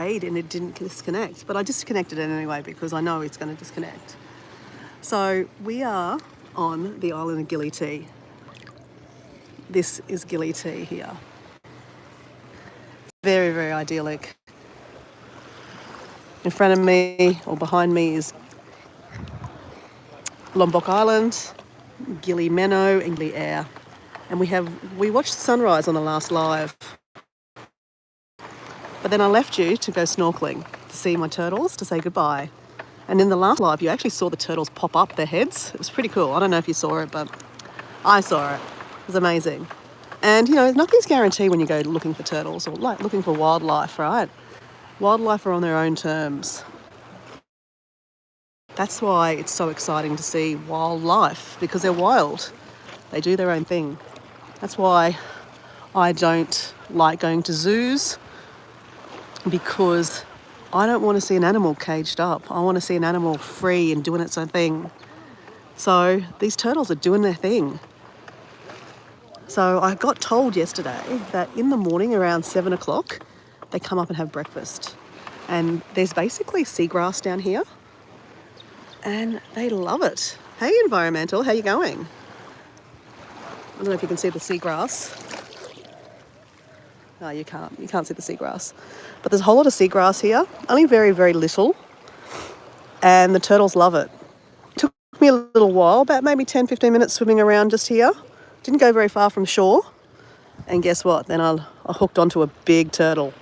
and it didn't disconnect. But I disconnected it anyway because I know it's going to disconnect. So we are on the island of Gili T. This is Gili T here. Very, very idyllic. In front of me or behind me is Lombok Island, Gili Meno and Gili Air. And we watched the sunrise on the last live. But then I left you to go snorkeling, to see my turtles, to say goodbye. And in the last live, you actually saw the turtles pop up their heads. It was pretty cool. I don't know if you saw it, but I saw it. It was amazing. And, you know, nothing's guaranteed when you go looking for turtles or like looking for wildlife, right? Wildlife are on their own terms. That's why it's so exciting to see wildlife, because they're wild. They do their own thing. That's why I don't like going to zoos, because I don't want to see an animal caged up. I want to see an animal free and doing its own thing. So these turtles are doing their thing. So I got told yesterday that in the morning around 7 o'clock, they come up and have breakfast. And there's basically seagrass down here. And they love it. Hey, environmental, how you going? I don't know if you can see the seagrass. No, you can't. You can't see the seagrass. But there's a whole lot of seagrass here. Only very, very little. And the turtles love it. Took me a little while, about maybe 10, 15 minutes swimming around just here. Didn't go very far from shore. And guess what? Then I hooked onto a big turtle.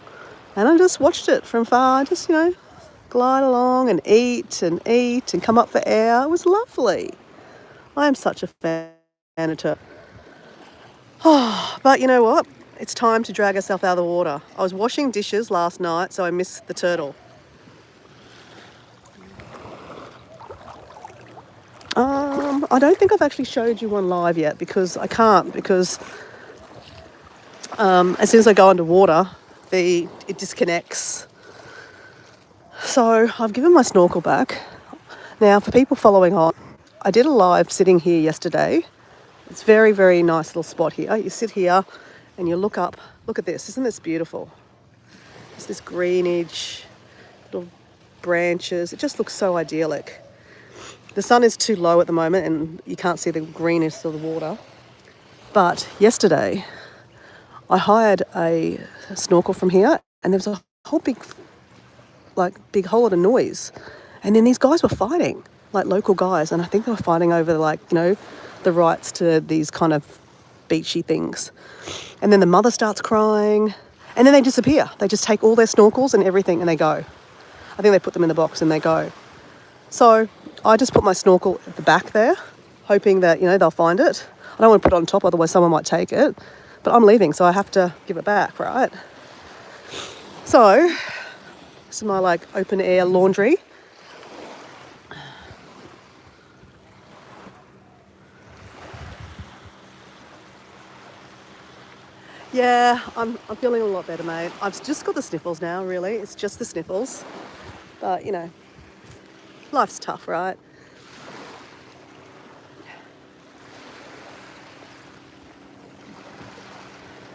And I just watched it from far. Just, you know, glide along and eat and come up for air. It was lovely. I am such a fan of turtles. Oh, but you know what? It's time to drag herself out of the water. I was washing dishes last night, so I missed the turtle. I don't think I've actually showed you one live yet, because I can't, because as soon as I go underwater, it disconnects. So I've given my snorkel back. Now, for people following on, I did a live sitting here yesterday. It's very, very nice little spot here. You sit here and you look up. Look at this. Isn't this beautiful? It's this greenage, little branches. It just looks so idyllic. The sun is too low at the moment and you can't see the greenness of the water. But yesterday, I hired a snorkel from here, and there was a whole big whole lot of noise. And then these guys were fighting, like local guys. And I think they were fighting over, like, you know, the rights to these kind of beachy things. And then the mother starts crying, and then they disappear. They just take all their snorkels and everything and they go. I think they put them in the box and they go. So I just put my snorkel at the back there, hoping that, you know, they'll find it. I don't want to put it on top, otherwise someone might take it. But I'm leaving, so I have to give it back, right? So this is my, like, open air laundry. Yeah, I'm feeling a lot better, mate. I've just got the sniffles now, really. It's just the sniffles. But, you know, life's tough, right?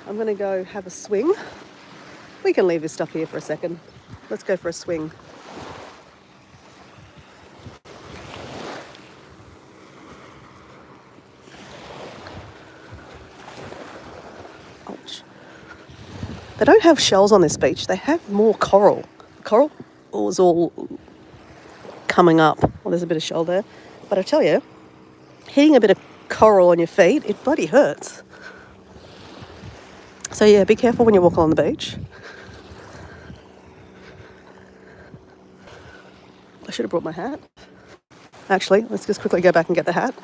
I'm going to go have a swing. We can leave this stuff here for a second. Let's go for a swing. Ouch. They don't have shells on this beach. They have more coral. Coral is all coming up. Well, there's a bit of shell there. But I tell you, hitting a bit of coral on your feet, it bloody hurts. So yeah, be careful when you walk along the beach. I should have brought my hat. Actually, let's just quickly go back and get the hat.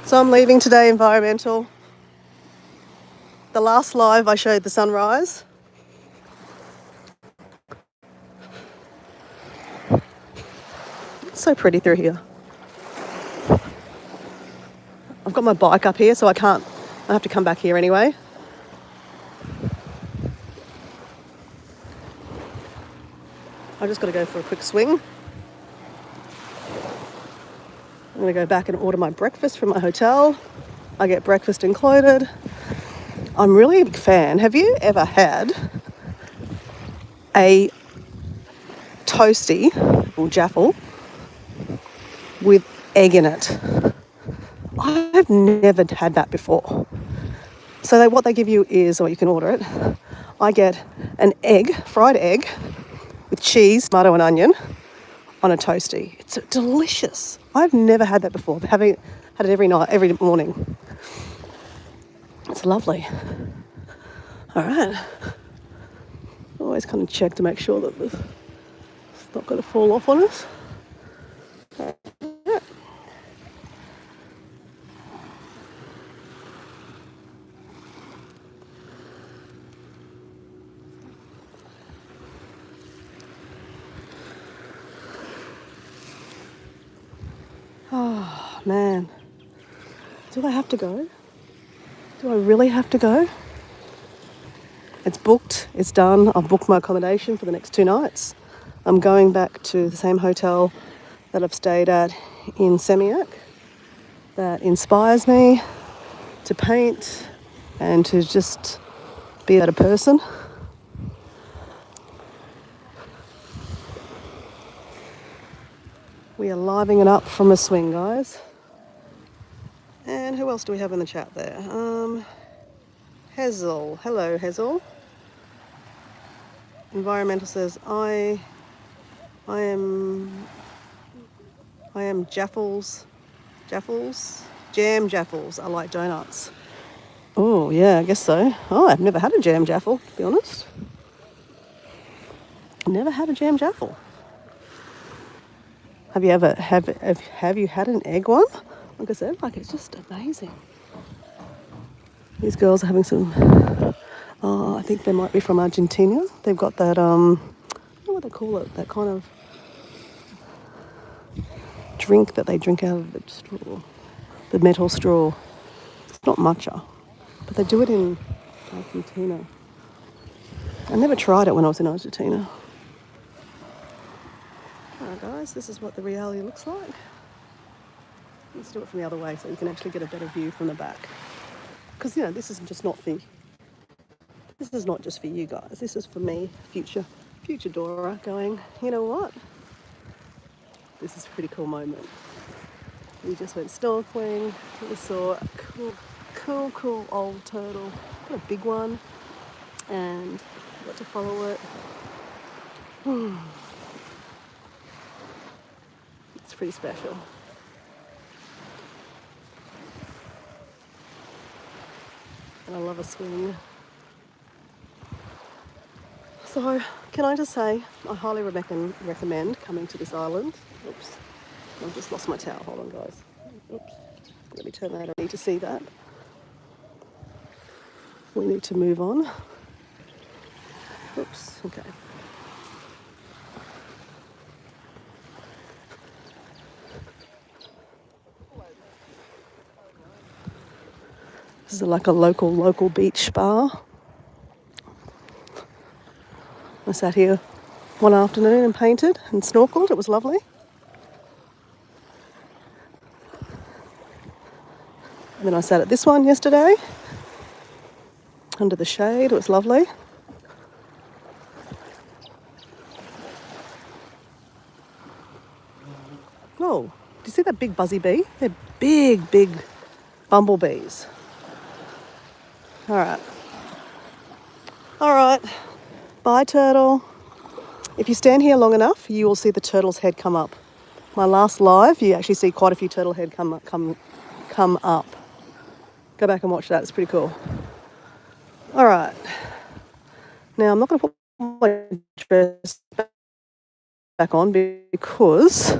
So I'm leaving today, environmental. The last live I showed the sunrise. It's so pretty through here. I've got my bike up here, so I have to come back here anyway. I've just got to go for a quick swing. I'm going to go back and order my breakfast from my hotel. I get breakfast included. I'm really a big fan. Have you ever had a toasty or jaffle with egg in it? I've never had that before. So what they give you is, or you can order it, I get an egg, fried egg, with cheese, tomato and onion on a toasty. It's delicious. I've never had that before. Had it every night, every morning. It's lovely. All right. Always kind of check to make sure that it's not going to fall off on us. Oh, man. Do I have to go? Do I really have to go? It's booked. It's done. I've booked my accommodation for the next 2 nights. I'm going back to the same hotel that I've stayed at in Semiak. That inspires me to paint and to just be a better person. We are living it up from a swing, guys. And who else do we have in the chat there? Hazel. Hello, Hazel. Environmental says, I am Jaffles, jam Jaffles. I like donuts. Oh, yeah, I guess so. Oh, I've never had a jam jaffle, to be honest. Never had a jam jaffle. Have you ever have you had an egg one? Like I said, it's just amazing. These girls are having some. I think they might be from Argentina. They've got that. I don't know what they call it. That kind of drink that they drink out of the straw, the metal straw. It's not matcha, but they do it in Argentina. I never tried it when I was in Argentina. Alright guys, this is what the reality looks like. Let's do it from the other way so you can actually get a better view from the back. Because, this is just not for... This is not just for you guys. This is for me, future Dora, going, you know what? This is a pretty cool moment. We just went snorkeling. We saw a cool old turtle. Got a big one. And got to follow it. It's pretty special. And I love a swing. So, can I just say, I highly recommend coming to this island. Oops, I've just lost my towel. Hold on, guys. Oops, let me turn that. I need to see that. We need to move on. Oops, okay. This is like a local beach bar. I sat here one afternoon and painted and snorkeled. It was lovely. And then I sat at this one yesterday under the shade. It was lovely. Oh, do you see that big buzzy bee? They're big bumblebees. All right. Bye, turtle. If you stand here long enough, you will see the turtle's head come up. My last live, you actually see quite a few turtle head come up. Go back and watch that. It's pretty cool. All right. Now, I'm not going to put my dress back on because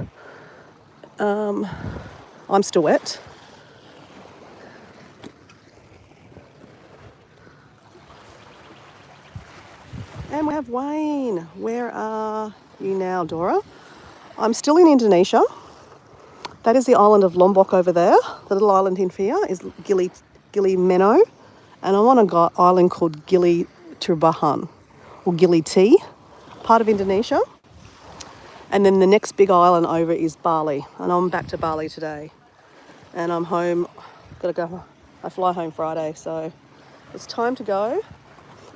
I'm still wet. And we have Wayne. Where are you now, Dora? I'm still in Indonesia. That is the island of Lombok over there. The little island in here is Gili Meno. And I'm on an island called Gili Turbahan, or Gili T, part of Indonesia. And then the next big island over is Bali. And I'm back to Bali today. And I'm home. Got to go I fly home Friday, so it's time to go.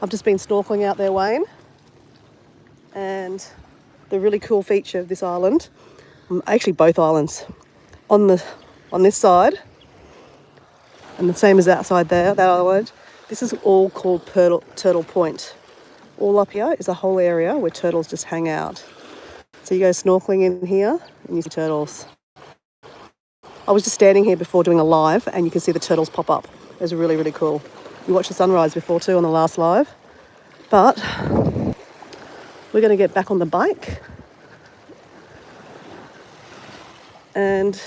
I've just been snorkeling out there, Wayne, and the really cool feature of this island, actually both islands, on this side, and the same as that side there, that island, this is all called Turtle Point. All up here is a whole area where turtles just hang out. So you go snorkeling in here and you see turtles. I was just standing here before doing a live and you can see the turtles pop up. It was really, really cool. We watched the sunrise before too on the last live. But we're going to get back on the bike and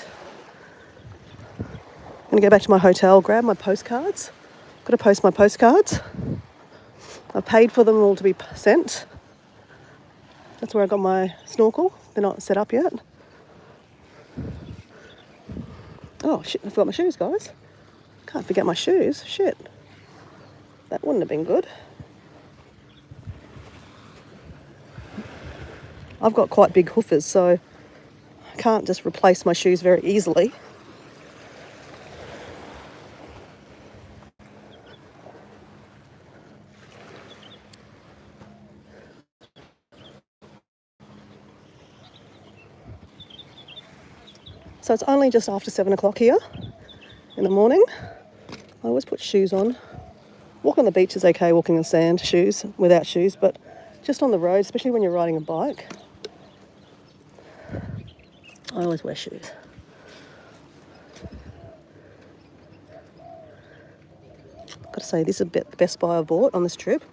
I'm going to go back to my hotel, grab my postcards. Got to post my postcards. I've paid for them all to be sent. That's where I got my snorkel. They're not set up yet. Oh shit, I forgot my shoes, guys. Can't forget my shoes. Shit. That wouldn't have been good. I've got quite big hoofers, so I can't just replace my shoes very easily. So it's only just after 7 o'clock here in the morning. I always put shoes on. Walk on the beach is okay, walking on sand, without shoes, but just on the road, especially when you're riding a bike, I always wear shoes. I've got to say, this is the best buy I bought on this trip.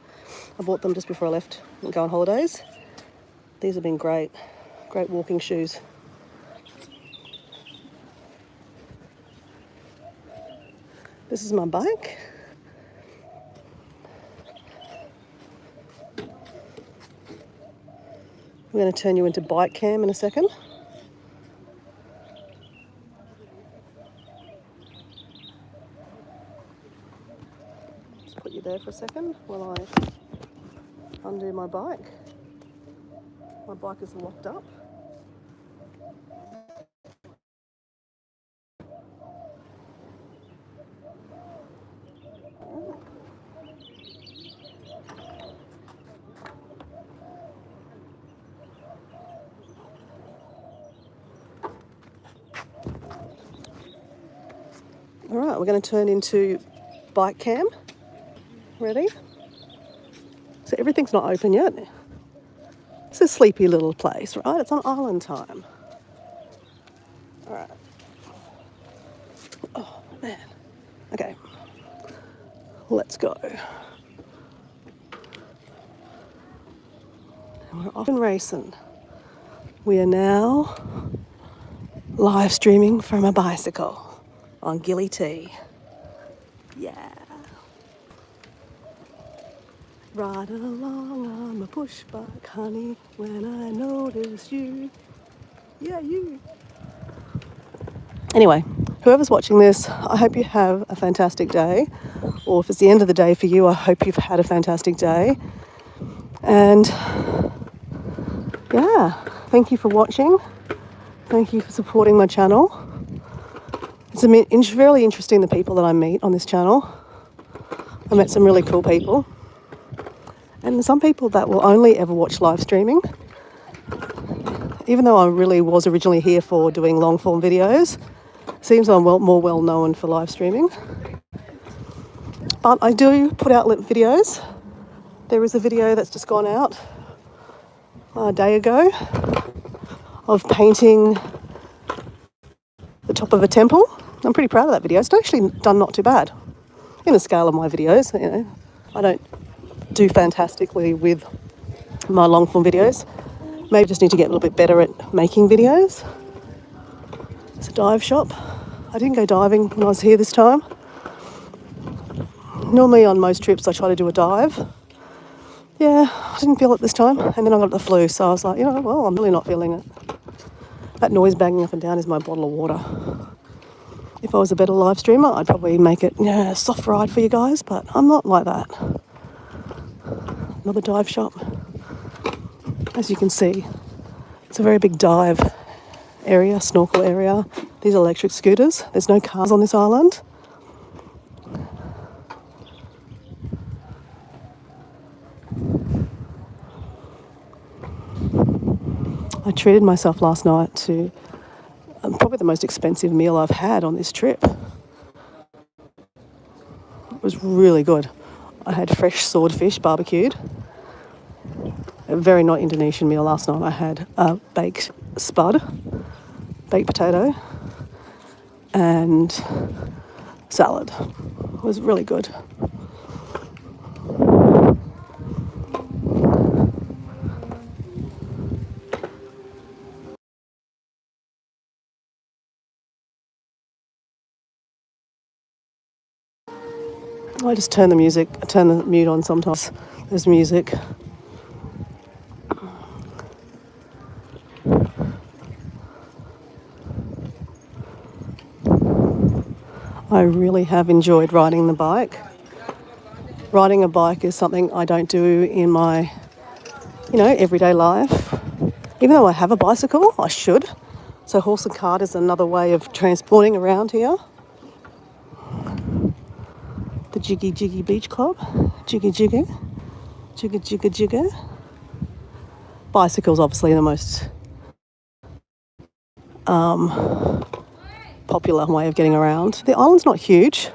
I bought them just before I left and go on holidays. These have been great walking shoes. This is my bike. We're going to turn you into bike cam in a second. Just put you there for a second while I undo my bike. My bike is locked up. All right, we're going to turn into bike cam. Ready? So everything's not open yet. It's a sleepy little place, right? It's on island time. All right. Oh, man. Okay. Let's go. And we're off and racing. We are now live streaming from a bicycle on Gili T. Yeah. Ride along on my push bike, honey, when I notice you. Yeah, you. Anyway, whoever's watching this, I hope you have a fantastic day. Or if it's the end of the day for you, I hope you've had a fantastic day. And yeah, thank you for watching. Thank you for supporting my channel. It's really interesting the people that I meet on this channel. I met some really cool people. And some people that will only ever watch live streaming. Even though I really was originally here for doing long form videos, seems I'm more well known for live streaming. But I do put out videos. There is a video that's just gone out a day ago of painting the top of a temple. I'm pretty proud of that video. It's actually done not too bad in the scale of my videos. You know, I don't do fantastically with my long form videos. Maybe just need to get a little bit better at making videos. It's a dive shop. I didn't go diving when I was here this time. Normally on most trips I try to do a dive. Yeah, I didn't feel it this time, and then I got the flu, so I was like, well, I'm really not feeling it. That noise banging up and down is my bottle of water. If I was a better live streamer, I'd probably make it a soft ride for you guys, but I'm not like that. Another dive shop. As you can see, it's a very big dive area, snorkel area. These are electric scooters. There's no cars on this island. I treated myself last night to probably the most expensive meal I've had on this trip. It was really good. I had fresh swordfish barbecued. A very not Indonesian meal last night. I had a baked spud, baked potato, and salad. It was really good. I just turn the mute on sometimes. There's music. I really have enjoyed riding the bike. Riding a bike is something I don't do in my, everyday life. Even though I have a bicycle, I should. So horse and cart is another way of transporting around here. The Jiggy Jiggy Beach Club. Jiggy Jiggy. Jigga Jigga Jigga. Bicycle's obviously the most popular way of getting around. The island's not huge,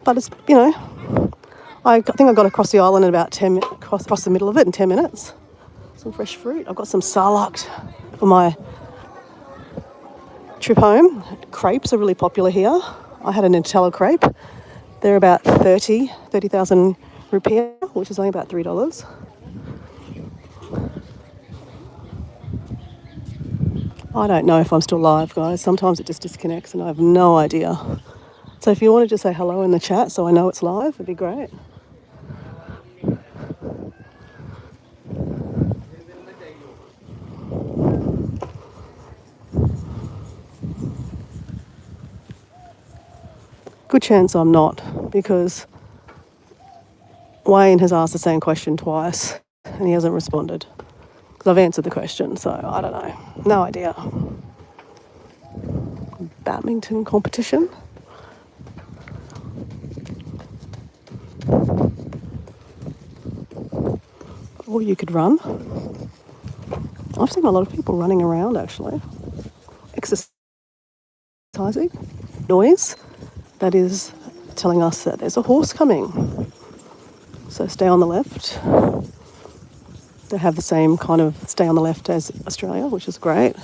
but it's, I think I got across the island in about 10 minutes, across the middle of it in 10 minutes. Some fresh fruit. I've got some salak for my trip home. Crepes are really popular here. I had a Nutella crepe. They're about 30,000 rupiah, which is only about $3. I don't know if I'm still live, guys. Sometimes it just disconnects and I have no idea. So if you want to just say hello in the chat so I know it's live, it'd be great. Good chance I'm not, because Wayne has asked the same question twice and he hasn't responded. Because I've answered the question, so I don't know. No idea. Badminton competition. Or you could run. I've seen a lot of people running around actually. Exercising. Noise. That is telling us that there's a horse coming. So stay on the left. They have the same kind of stay on the left as Australia, which is great.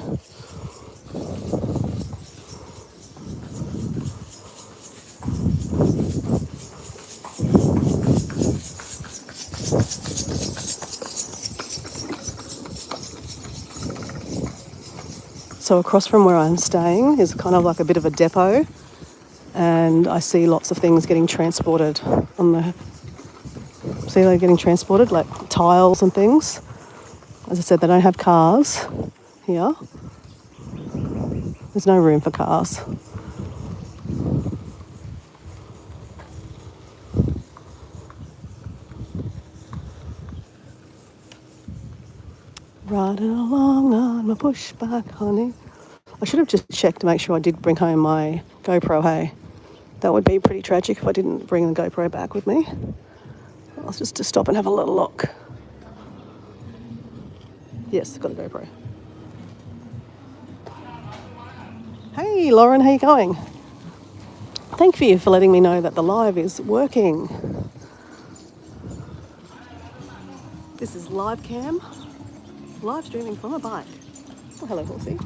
So across from where I'm staying is kind of like a bit of a depot, and I see lots of things getting transported on the... See, they're getting transported, like tiles and things. As I said, they don't have cars here. There's no room for cars. Riding along on my push bike, honey. I should have just checked to make sure I did bring home my GoPro, hey. That would be pretty tragic if I didn't bring the GoPro back with me. I'll just to stop and have a little look. Yes, got a GoPro. Hey, Lauren, how you going? Thank you for letting me know that the live is working. This is live cam, live streaming from a bike. Oh, hello, horsey.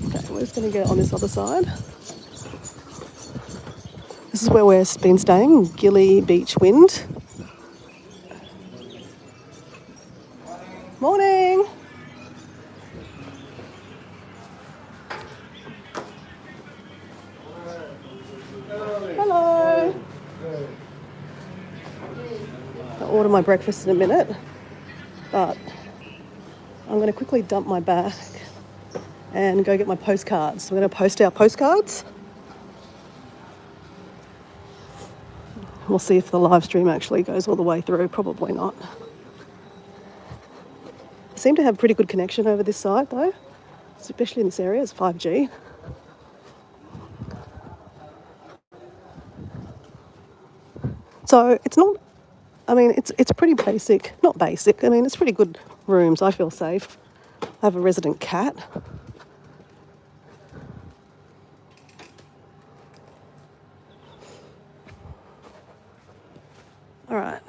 Okay, we're just going to get on this other side. This is where we've been staying, Gili Beach Wind. Morning. Hello. I'll order my breakfast in a minute, but I'm going to quickly dump my bag and go get my postcards. We're going to post our postcards. We'll see if the live stream actually goes all the way through. Probably not. I seem to have pretty good connection over this side though, especially in this area. It's 5G. So it's not I mean, it's pretty basic. Not basic. I mean, it's pretty good rooms. I feel safe. I have a resident cat. All right.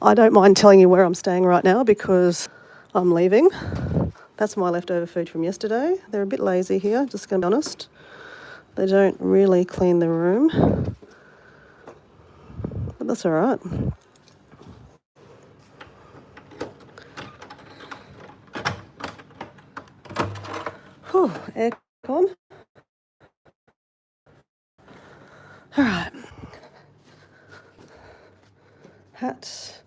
I don't mind telling you where I'm staying right now because I'm leaving. That's my leftover food from yesterday. They're a bit lazy here, just going to be honest. They don't really clean the room, but that's all right. Whew, aircon. All right. Hat.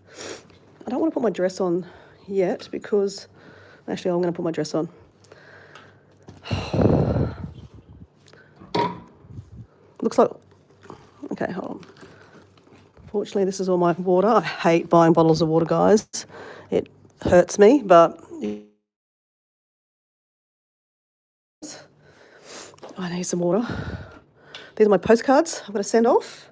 I don't want to put my dress on yet because, actually, I'm going to put my dress on. Looks like, okay, hold on. Fortunately, this is all my water. I hate buying bottles of water, guys. It hurts me, but I need some water. These are my postcards I'm going to send off.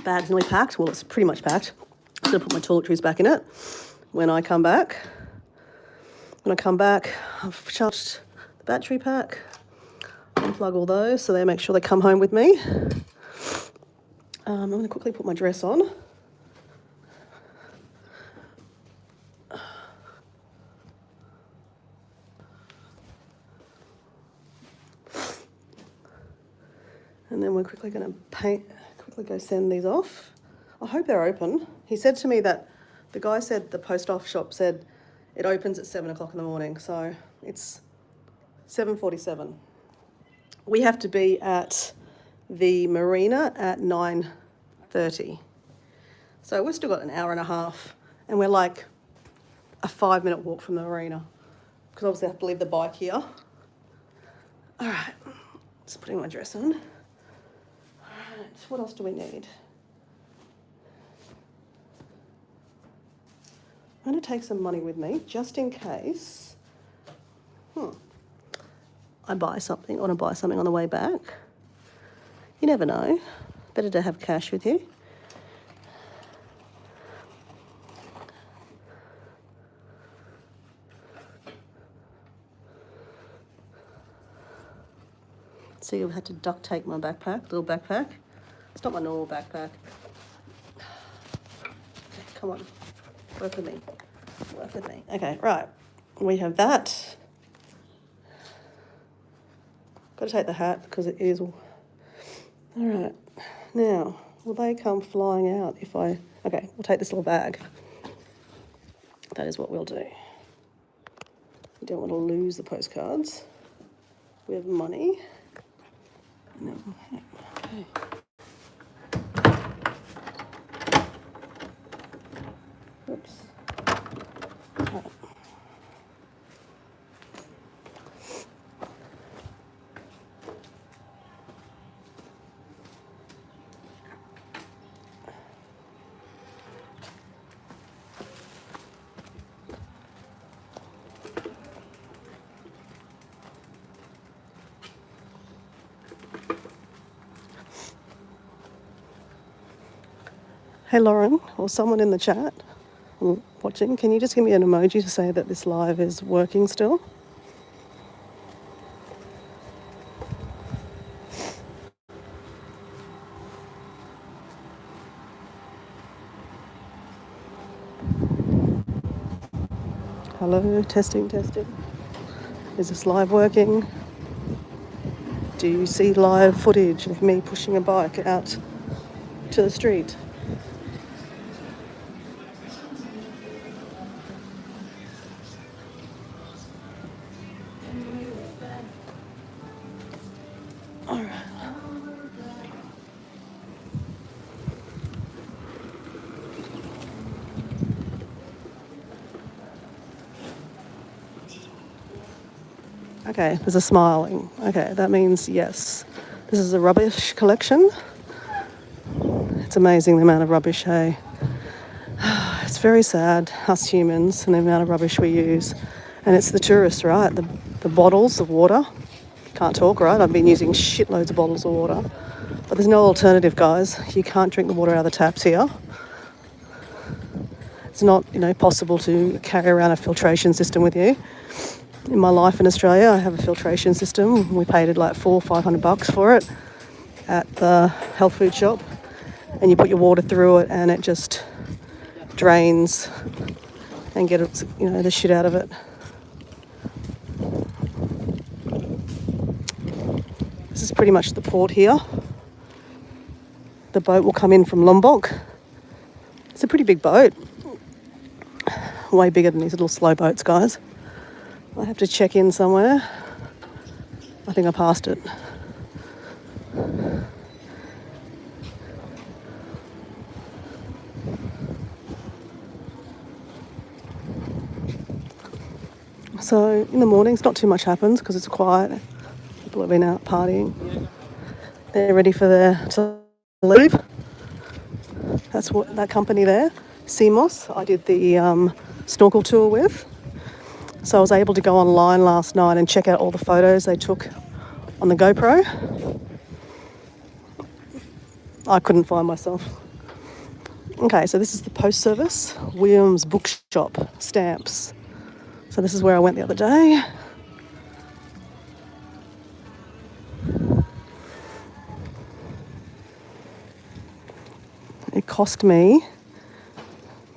Bag's nearly packed. Well, it's pretty much packed. I'm going to put my toiletries back in it when I come back. When I come back, I've charged the battery pack. Unplug all those so they make sure they come home with me. I'm going to quickly put my dress on. And then we're quickly going to quickly go send these off. I hope they're open. He said to me that, the guy said, the post office shop said it opens at 7 o'clock in the morning. So it's 7:47. We have to be at the marina at 9:30. So we've still got an hour and a half and we're like a 5-minute walk from the marina because obviously I have to leave the bike here. All right, just putting my dress on. All right, what else do we need? I'm going to take some money with me just in case I buy something. I want to buy something on the way back. You never know. Better to have cash with you. See, I've had to duct tape my backpack, little backpack. It's not my normal backpack. Okay, come on. Work with me. Work with me. Okay, right. We have that. Got to take the hat because it is all right. Now, will they come flying out if I... Okay, we'll take this little bag. That is what we'll do. We don't want to lose the postcards. We have money. No. Okay. Oops. Right. Hey Lauren, or someone in the chat watching, can you just give me an emoji to say that this live is working still? Hello, testing, testing. Is this live working? Do you see live footage of me pushing a bike out to the street? Okay, there's a smiling. Okay, that means yes. This is a rubbish collection. It's amazing the amount of rubbish, hey? It's very sad, us humans, and the amount of rubbish we use. And it's the tourists, right? The bottles of water. Can't talk, right? I've been using shitloads of bottles of water. But there's no alternative, guys. You can't drink the water out of the taps here. It's not, possible to carry around a filtration system with you. In my life in Australia, I have a filtration system. We paid it like $400-500 for it at the health food shop. And you put your water through it and it just drains and gets, the shit out of it. This is pretty much the port here. The boat will come in from Lombok. It's a pretty big boat. Way bigger than these little slow boats, guys. I have to check in somewhere. I think I passed it. So in the mornings, not too much happens because it's quiet. People have been out partying. They're ready for to leave. That's what that company there, CMOS, I did the snorkel tour with. So I was able to go online last night and check out all the photos they took on the GoPro. I couldn't find myself. Okay, so this is the post service, Williams Bookshop, stamps. So this is where I went the other day. It cost me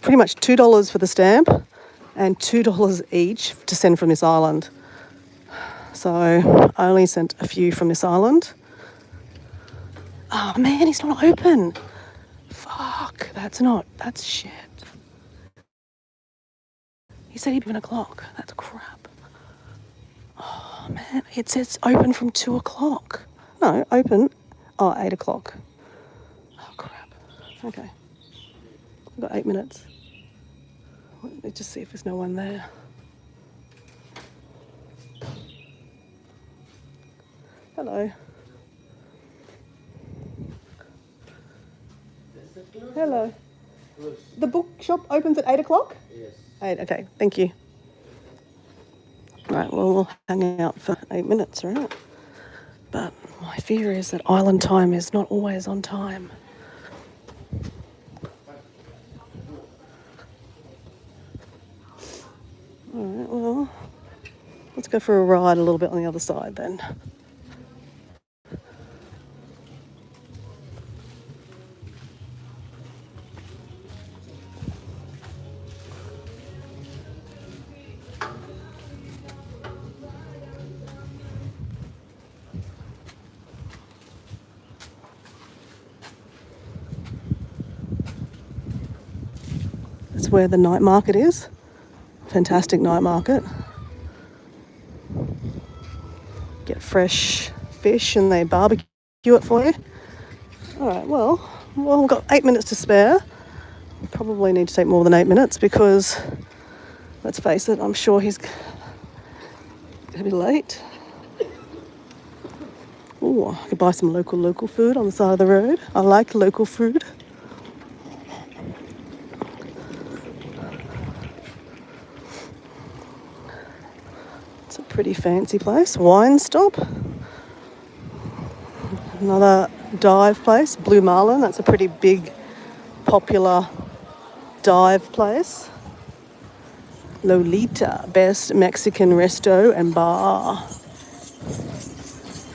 pretty much $2 for the stamp and $2 each to send from this island. So I only sent a few from this island. Oh man, it's not open. Fuck, that's shit. He said he'd be 11 o'clock. That's crap. Oh man, it says open from 2 o'clock. No, open. 8 o'clock. Oh crap. Okay. I've got 8 minutes. Let me just see if there's no one there. Hello. Hello. The bookshop opens at 8 o'clock? Yes. 8, okay, thank you. Right, well, we'll hang out for 8 minutes, right? But my fear is that island time is not always on time. All right, well, let's go for a ride a little bit on the other side then. That's where the night market is. Fantastic night market. Get fresh fish and they barbecue it for you. All right, well, we've got 8 minutes to spare. Probably need to take more than 8 minutes because, let's face it, I'm sure he's going to be late. Oh, I could buy some local food on the side of the road. I like local food. It's a pretty fancy place. Wine Stop. Another dive place, Blue Marlin. That's a pretty big, popular dive place. Lolita, best Mexican resto and bar.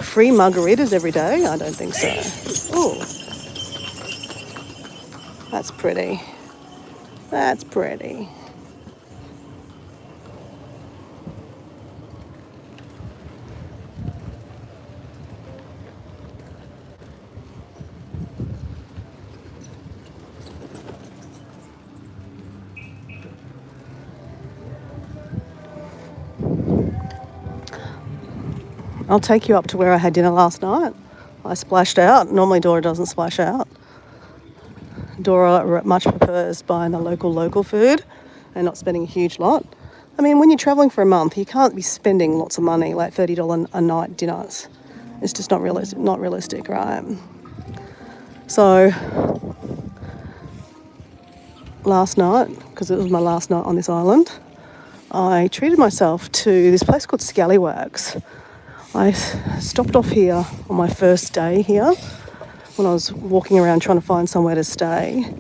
Free margaritas every day? I don't think so. Oh, that's pretty. That's pretty. I'll take you up to where I had dinner last night. I splashed out. Normally Dora doesn't splash out. Dora much prefers buying the local food and not spending a huge lot. I mean, when you're travelling for a month, you can't be spending lots of money, like $30 a night dinners. It's just not realistic, right? So last night, because it was my last night on this island, I treated myself to this place called Scallywags. I stopped off here on my first day here when I was walking around trying to find somewhere to stay.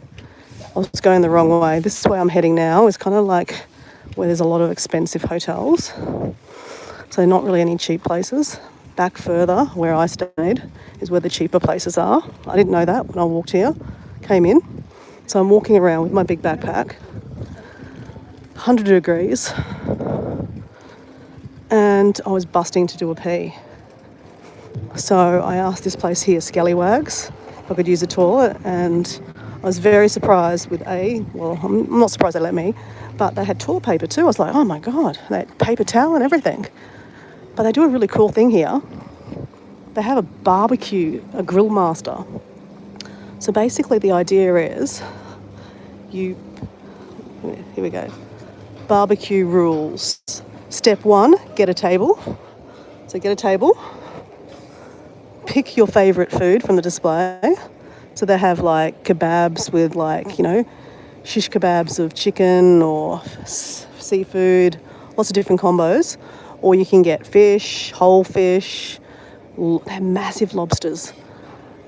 I was going the wrong way. This is where I'm heading now. It's kind of like where there's a lot of expensive hotels. So not really any cheap places. Back further, where I stayed, is where the cheaper places are. I didn't know that when I walked here, came in. So I'm walking around with my big backpack, 100 degrees, and I was busting to do a pee. So I asked this place here, Scallywags, if I could use a toilet, and I was very surprised with I'm not surprised they let me, but they had toilet paper too. I was like, oh my God, they had paper towel and everything. But they do a really cool thing here. They have a barbecue, a grill master. So basically the idea is here we go. Barbecue rules. Step 1, get a table. So get a table. Pick your favourite food from the display. So they have like kebabs with shish kebabs of chicken or seafood, lots of different combos. Or you can get fish, whole fish, they're massive lobsters.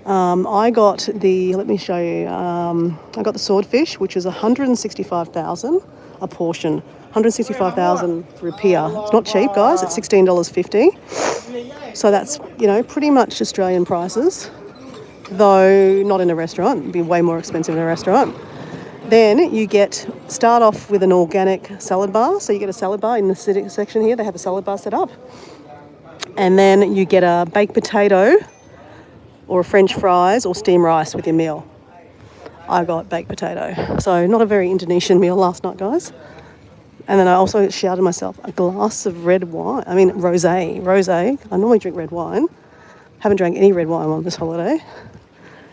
I got let me show you, I got the swordfish, which is 165,000 a portion, 165,000 rupiah. It's not cheap, guys, it's $16.50. So that's, pretty much Australian prices, though not in a restaurant. It'd be way more expensive in a restaurant. Then you start off with an organic salad bar. So you get a salad bar in the sitting section here. They have a salad bar set up. And then you get a baked potato or a French fries or steamed rice with your meal. I got baked potato. So not a very Indonesian meal last night, guys. And then I also shouted myself a glass of rosé. I normally drink red wine. Haven't drank any red wine on this holiday.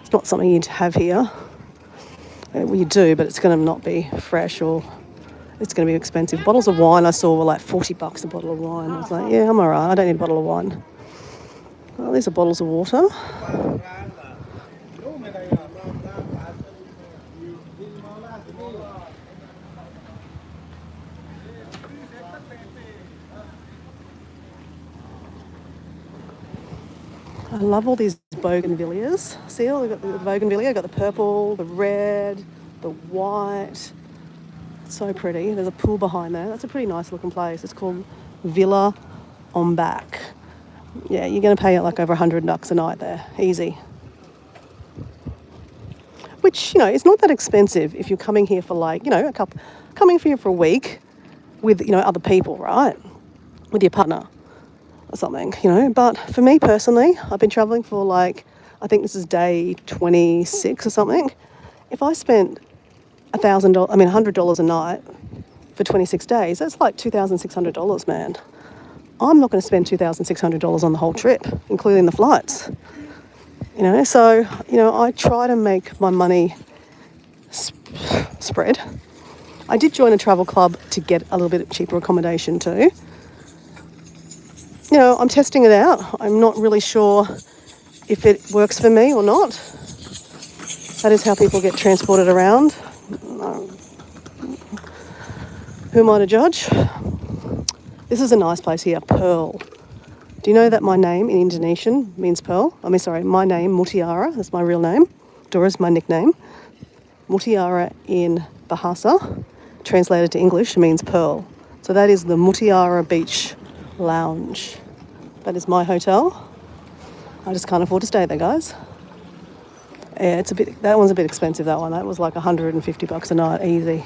It's not something you'd have here. Well, you do, but it's going to not be fresh, or it's going to be expensive. Bottles of wine I saw were like $40 a bottle of wine. I was like, yeah, I'm all right. I don't need a bottle of wine. Well, these are bottles of water. I love all these bougainvilleas. See, I've got the bougainvillea, I've got the purple, the red, the white. It's so pretty. There's a pool behind there. That's a pretty nice looking place. It's called Villa Ombak. Yeah, you're going to pay like over $100 a night there. Easy. Which, is not that expensive if you're coming here for coming here for a week with, other people, right? With your partner or something, But for me personally, I've been travelling for I think this is day 26 or something. If I spent $100 a night for 26 days, that's like $2,600, man. I'm not going to spend $2,600 on the whole trip, including the flights. So, I try to make my money spread. I did join a travel club to get a little bit cheaper accommodation too. I'm testing it out. I'm not really sure if it works for me or not. That is how people get transported around. Who am I to judge? This is a nice place here, Pearl. Do you know that my name in Indonesian means pearl? My name, Mutiara, that's my real name. Dora's my nickname. Mutiara in Bahasa, translated to English, means pearl. So that is the Mutiara Beach Lounge. That is my hotel. I just can't afford to stay there, guys. Yeah, that one's a bit expensive, that one. That was like $150 a night, easy.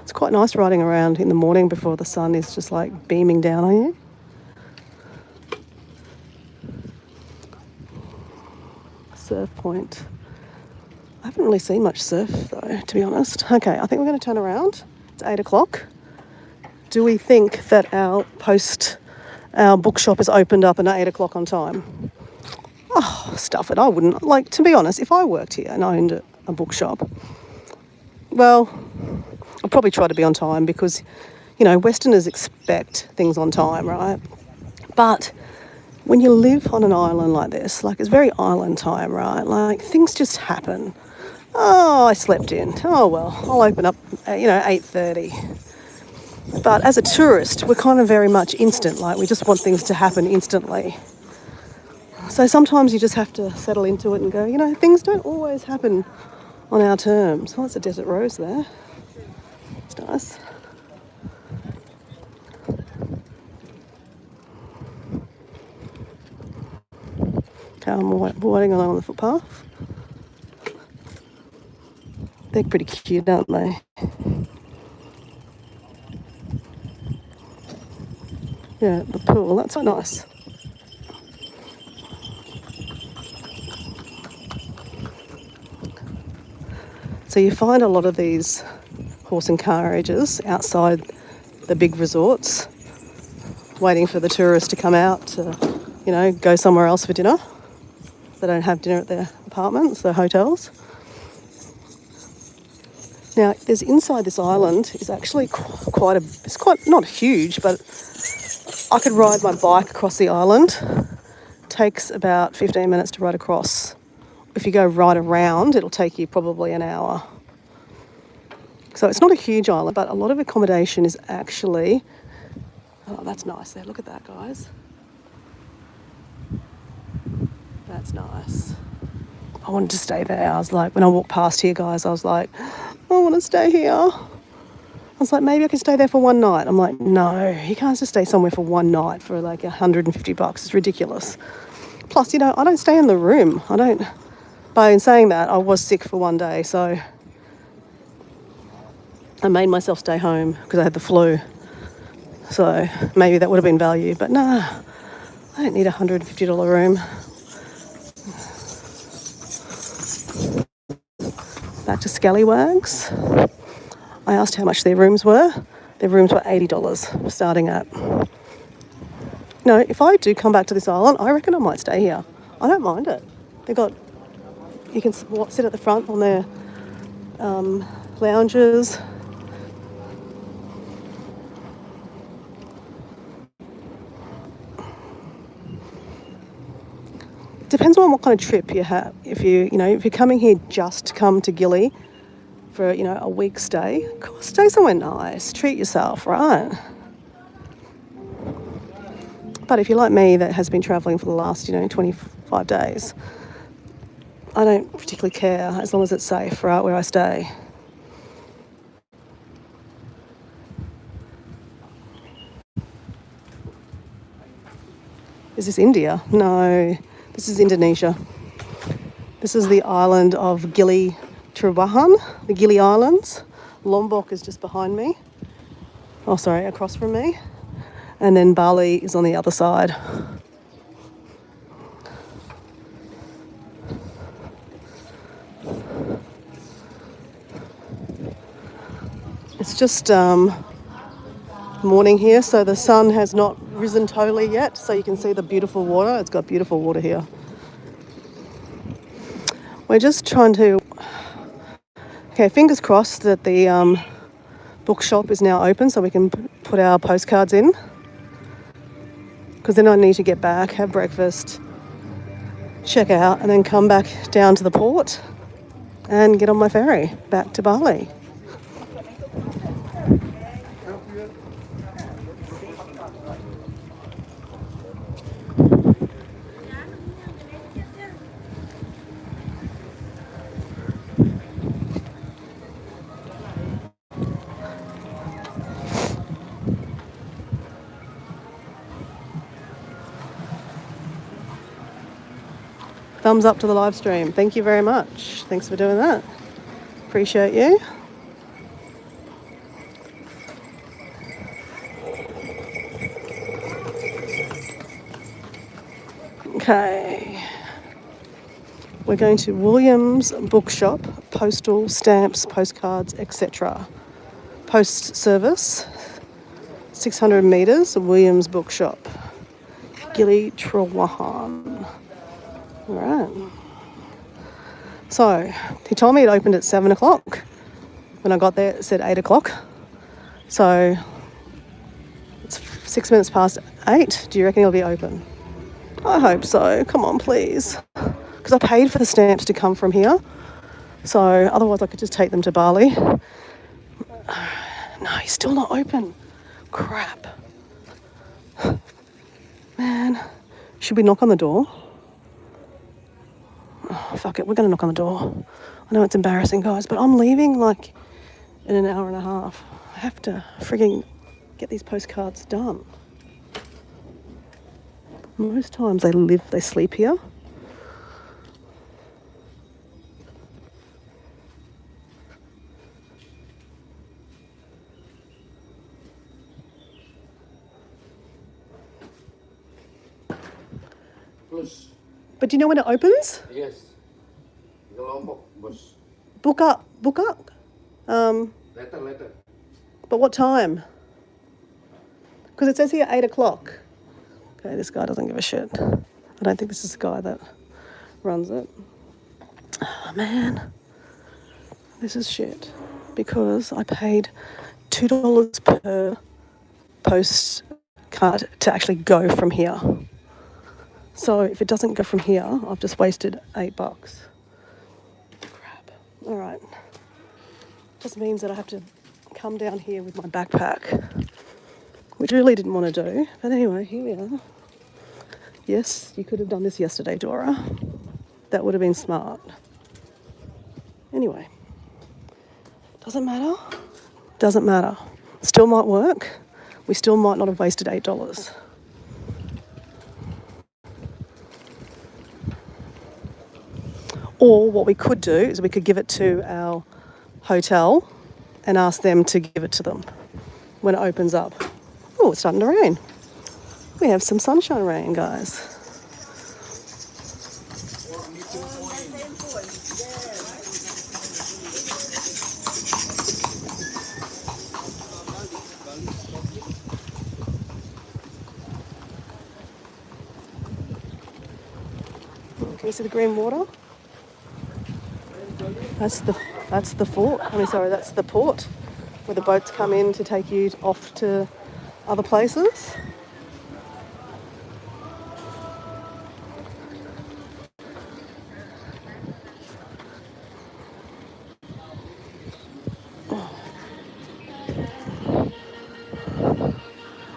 It's quite nice riding around in the morning before the sun is just like beaming down on you. Surf point. I haven't really seen much surf though, to be honest. Okay, I think we're going to turn around. It's 8 o'clock. Do we think that our bookshop is opened up at 8 o'clock on time? Oh, stuff it. I wouldn't. To be honest, if I worked here and I owned a bookshop, well, I'd probably try to be on time because, Westerners expect things on time, right? But when you live on an island like this, like it's very island time, right? Like things just happen. Oh, I slept in. Oh well, I'll open up, 8:30. But as a tourist, we're kind of very much instant. Like we just want things to happen instantly. So sometimes you just have to settle into it and go, things don't always happen on our terms. Oh, that's a desert rose there. It's nice. Okay, I'm wading along the footpath. They're pretty cute, aren't they? Yeah, the pool, that's so nice. So you find a lot of these horse and carriages outside the big resorts, waiting for the tourists to come out to, go somewhere else for dinner. They don't have dinner at their apartments, their hotels. Now, there's inside this island is actually it's quite not huge, but I could ride my bike across the island. It takes about 15 minutes to ride across. If you go right around, it'll take you probably an hour. So it's not a huge island, but a lot of accommodation is actually... Oh, that's nice there. Look at that, guys. That's nice. I wanted to stay there. I was like, when I walked past here, guys, I was like, I want to stay here. I was like, maybe I can stay there for one night. I'm like, no, you can't just stay somewhere for one night for like $150. It's ridiculous. Plus, I don't stay in the room. But in saying that, I was sick for one day, so I made myself stay home because I had the flu. So maybe that would have been value, but nah, I don't need a $150 room. Back to Scallywags. I asked how much their rooms were. Their rooms were $80 starting at. If I do come back to this island, I reckon I might stay here. I don't mind it. You can sit at the front on their lounges. Depends on what kind of trip you have. If you're coming here just to come to Gili for, a week stay, of course, stay somewhere nice. Treat yourself, right? But if you're like me that has been travelling for the last, 25 days, I don't particularly care as long as it's safe, right, where I stay. Is this India? No, this is Indonesia. This is the island of Gili T, the Gili Islands. Lombok is just behind me. Oh, sorry, across from me. And then Bali is on the other side. It's just morning here, so the sun has not risen totally yet, so you can see the beautiful water. It's got beautiful water here. We're just trying to... Okay, fingers crossed that the bookshop is now open so we can put our postcards in. Because then I need to get back, have breakfast, check out, and then come back down to the port and get on my ferry back to Bali. Thumbs up to the live stream. Thank you very much. Thanks for doing that. Appreciate you. Okay. We're going to Williams Bookshop, postal, stamps, postcards, etc. Post service, 600 metres, Williams Bookshop, Gili T. All right. So, he told me it opened at 7 o'clock. When I got there, it said 8 o'clock. So, it's 6 minutes past 8. Do you reckon it'll be open? I hope so. Come on, please. Because I paid for the stamps to come from here. So otherwise I could just take them to Bali. No, he's still not open. Crap. Man. Should we knock on the door? Oh, fuck it. We're going to knock on the door. I know it's embarrassing, guys, but I'm leaving like in an hour and a half. I have to frigging get these postcards done. Most times they sleep here. Plus, But do you know when it opens? yes. The Lombok bus. Book up. Book up. Later. But what time? Because it says here 8 o'clock. Okay, this guy doesn't give a shit. I don't think this is the guy that runs it. Oh, man. This is shit. Because I paid $2 per postcard to actually go from here. So if it doesn't go from here, I've just wasted $8. Crap. All right. Just means that I have to come down here with my backpack, which I really didn't want to do. But anyway, here we are. Yes, you could have done this yesterday, Dora. That would have been smart. Anyway, doesn't matter. Doesn't matter. Still might work. We still might not have wasted $8. Or what we could do is we could give it to our hotel and ask them to give it to them when it opens up. Oh, it's starting to rain. We have some sunshine rain, guys. Can you see the green water? That's the fort. That's the port where the boats come in to take you off to other places.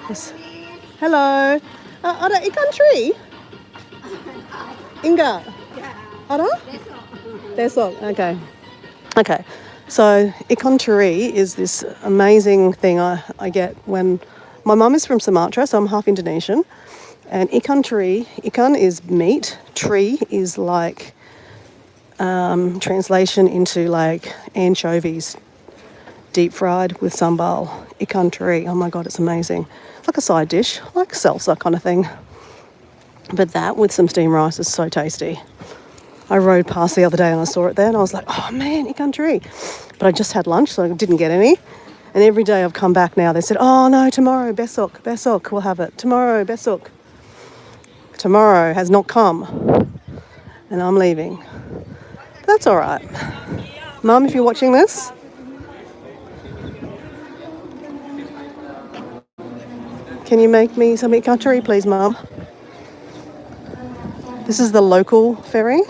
Yes. Hello. Ada ikan tree? Inga. Ada? Besok. Okay. Okay. So ikan teri is this amazing thing I get when my mum is from Sumatra, so I'm half Indonesian. And ikan teri, ikan is meat, tree is like translation into like anchovies, deep fried with sambal. Ikan teri, oh my God, it's amazing. It's like a side dish, like salsa kind of thing. But that with some steamed rice is so tasty. I rode past the other day and I saw it there and I was like, oh man, ikan teri. But I just had lunch, so I didn't get any. And every day I've come back now, they said, oh no, tomorrow, besok, we'll have it. Tomorrow, besok. Tomorrow has not come. And I'm leaving. That's all right. Mum, if you're watching this, can you make me some ikan teri, please, Mum? This is the local ferry.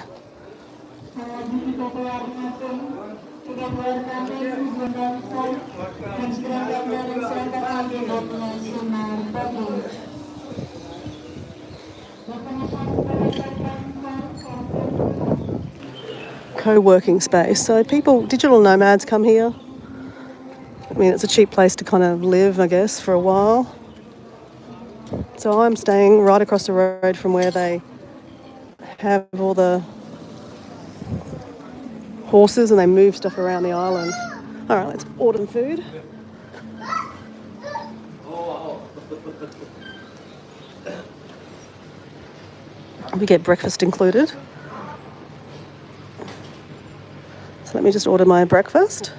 Co-working space. So digital nomads come here. I mean, it's a cheap place to kind of live, I guess, for a while. So I'm staying right across the road from where they have all the horses and they move stuff around the island. All right, let's order some food. We get breakfast included. So let me just order my breakfast.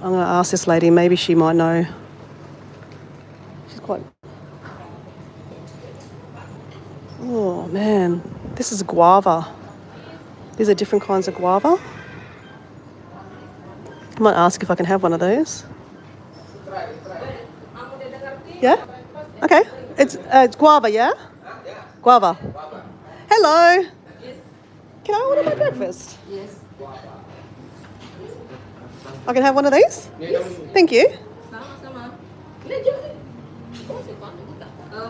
I'm going to ask this lady, maybe she might know. She's quite... Oh man, this is guava. These are different kinds of guava. I might ask if I can have one of those. Yeah? Okay. It's guava, yeah? Guava. Hello. Can I order my breakfast? Yes. I can have one of these? Thank you. Sama-sama. Ini aja nih. Oh, sih, Pak.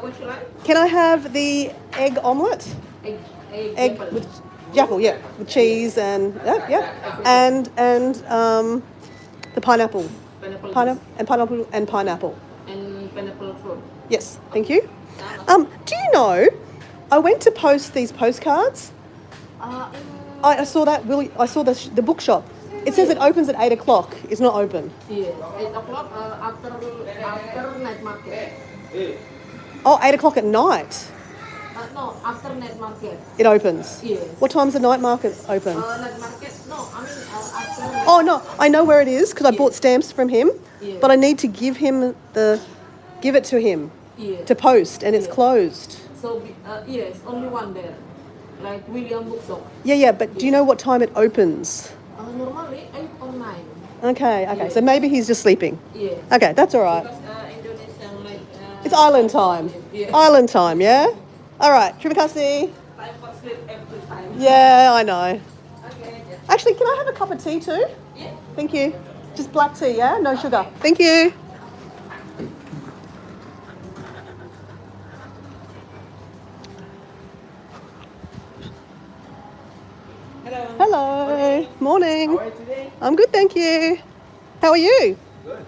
What you like? Can I have the egg omelette? Egg Apple. with jaffle, yeah, with cheese and and the pineapple. Pineapple. And pineapple. And pineapple fruit. Yes, thank you. Do you know? I went to post these postcards. I saw that. I saw the bookshop. It says it opens at 8 o'clock. It's not open. Yes. 8 o'clock after night market. Oh, 8 o'clock at night. No, after night market. It opens. Yes. What time's the night market open? Night market. No, I mean after. Oh no, I know where it is because I bought stamps from him. Yes. But I need to give it to him Yes. to post, and it's Yes. closed. So yes, only one there, like William Bookshop. Yeah, but do you know what time it opens? Normally 8 or 9. Okay. Yes. So maybe he's just sleeping. Yes. Okay, that's all right. Because Indonesian like. It's island time. Yeah. Island time, yeah? All right, terima kasih. Time for sleep every time. Yeah, I know. Okay. Actually, can I have a cup of tea too? Yeah. Thank you. Just black tea, yeah? No sugar. Thank you. Hello. Hello. Morning. How are you today? I'm good, thank you. How are you? Good.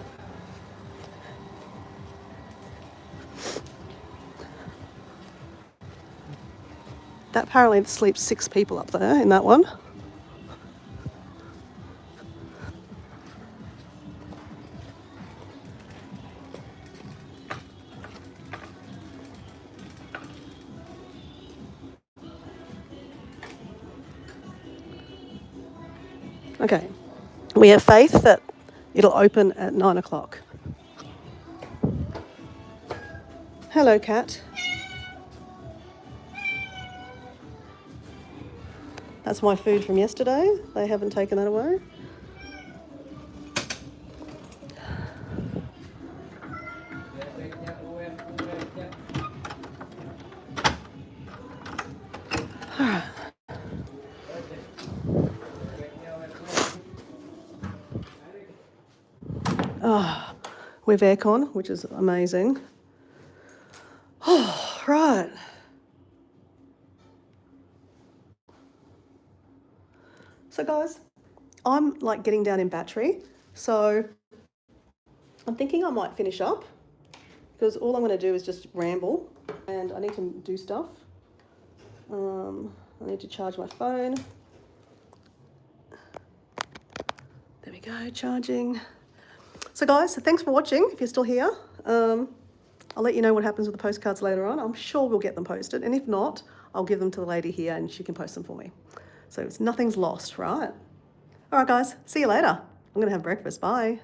That apparently sleeps 6 people up there in that one. Okay. We have faith that it'll open at 9 o'clock. Hello, cat. That's my food from yesterday. They haven't taken that away. We've aircon, which is amazing. Oh, right. So guys, I'm like getting down in battery. So I'm thinking I might finish up because all I'm going to do is just ramble and I need to do stuff. I need to charge my phone. There we go, charging. So guys, thanks for watching. If you're still here, I'll let you know what happens with the postcards later on. I'm sure we'll get them posted. And if not, I'll give them to the lady here and she can post them for me. So nothing's lost, right? All right, guys, see you later. I'm going to have breakfast. Bye.